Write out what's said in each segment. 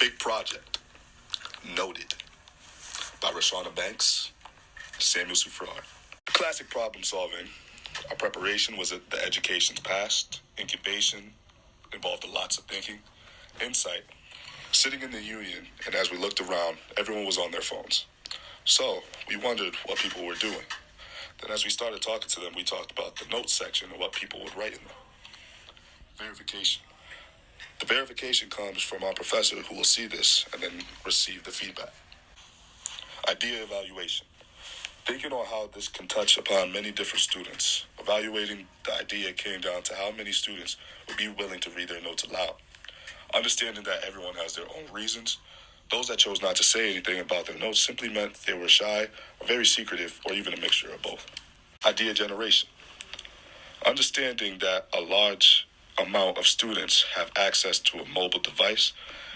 Big Project, Noted, by Rashana Banks, Samuel Sufrar. Classic problem solving. Our preparation was at the education's past. Incubation involved lots of thinking. Insight. Sitting in the union, and as we looked around, everyone was on their phones. So, we wondered what people were doing. Then as we started talking to them, we talked about the notes section and what people would write in them. Verification. The verification comes from our professor who will see this and then receive the feedback. Idea evaluation. Thinking on how this can touch upon many different students. Evaluating the idea came down to how many students would be willing to read their notes aloud. Understanding that everyone has their own reasons. Those that chose not to say anything about their notes simply meant they were shy, or very secretive, or even a mixture of both. Idea generation. Understanding that a large amount of students have access to a mobile device,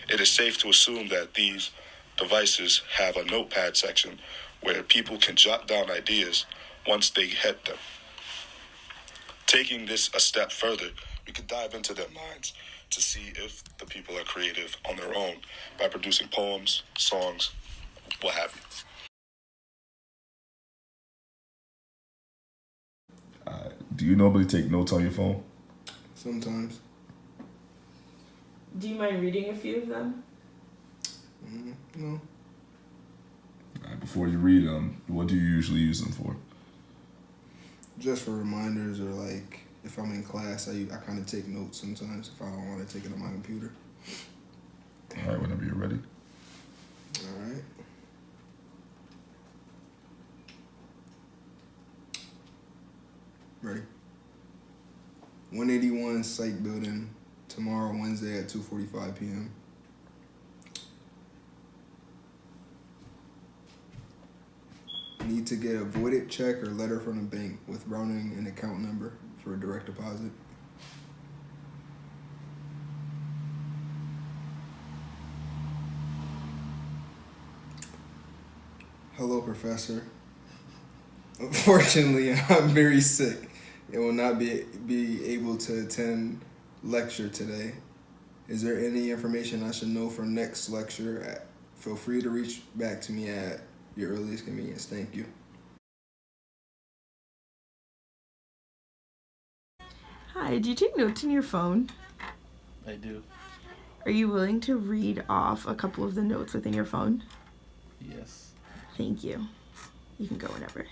it is safe to assume that these devices have a notepad section where people can jot down ideas once they hit them. Taking this a step further, we could dive into their minds to see if the people are creative on their own by producing poems, songs, what have you. Do you normally take notes on your phone? Sometimes. Do you mind reading a few of them? No. Before you read them, what do you usually use them for? Just for reminders, or like if I'm in class, I kind of take notes sometimes if I don't want to take it on my computer. All right, whenever you're ready. All right. Ready? 181 Psych Building, tomorrow, Wednesday at 2:45 p.m. Need to get a voided check or letter from the bank with routing an account number for a direct deposit. Hello, Professor. Unfortunately, I'm very sick and will not be able to attend lecture today. Is there any information I should know for next lecture? Feel free to reach back to me at your earliest convenience. Thank you. Hi, do you take notes in your phone? I do. Are you willing to read off a couple of the notes within your phone? Yes. Thank you. You can go whenever.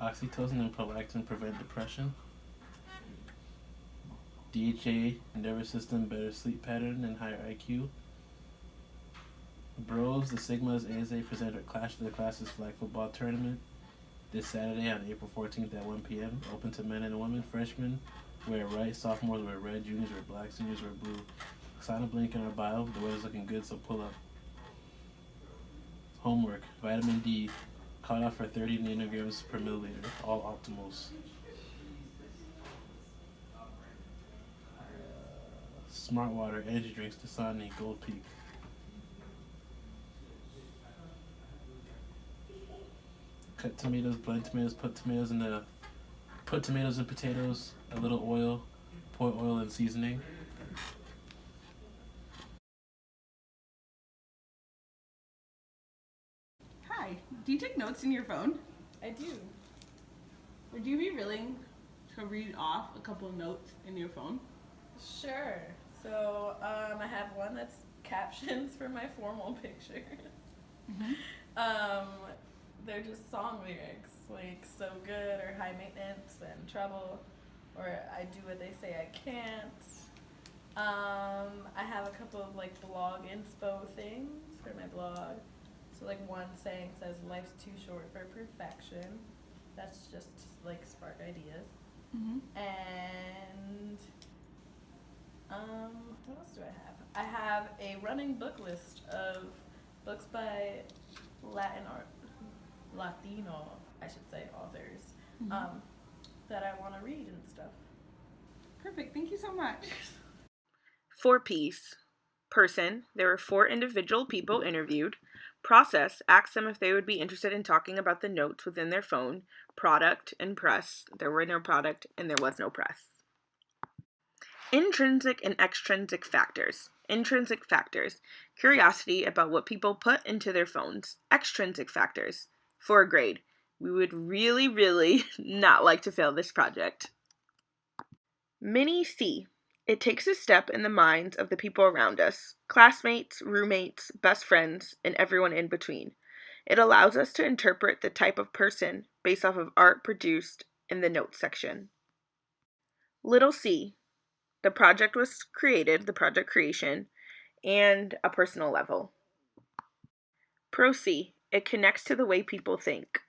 Oxytocin and prolactin prevent depression. DHA, nervous system, better sleep pattern, and higher IQ. Bros, the Sigmas, ASA present at Clash of the Classes flag football tournament this Saturday on April 14th at 1 p.m. Open to men and women. Freshmen wear white, sophomores wear red, juniors wear black, seniors wear blue. Sign up link in our bio. The weather's looking good, so pull up. Homework. Vitamin D. Cut off for 30 nanograms per milliliter. All optimals. Smart Water, energy drinks, Dasani, Gold Peak. Cut tomatoes, blend tomatoes, put tomatoes and potatoes, a little oil, pour oil and seasoning. Hi, do you take notes in your phone? I do. Would you be willing to read off a couple of notes in your phone? Sure. So I have one that's captions for my formal picture. They're just song lyrics, like "so good" or "high maintenance" and "trouble," or "I do what they say I can't." I have a couple of like blog inspo things for my blog. So like one saying says "life's too short for perfection." That's just like spark ideas. And what else do I have? I have a running book list of books by Latino, I should say, authors that I want to read and stuff. Perfect, thank you so much. 4Ps. Person, there were 4 individual people interviewed. Process, asked them if they would be interested in talking about the notes within their phone. Product and press, there were no product and there was no press. Intrinsic and extrinsic factors. Intrinsic factors. Curiosity about what people put into their phones. Extrinsic factors. For a grade. We would really, really not like to fail this project. Mini C. It takes a step in the minds of the people around us. Classmates, roommates, best friends, and everyone in between. It allows us to interpret the type of person based off of art produced in the notes section. Little c. The project was created, the project creation, and a personal level. Pro C. It connects to the way people think.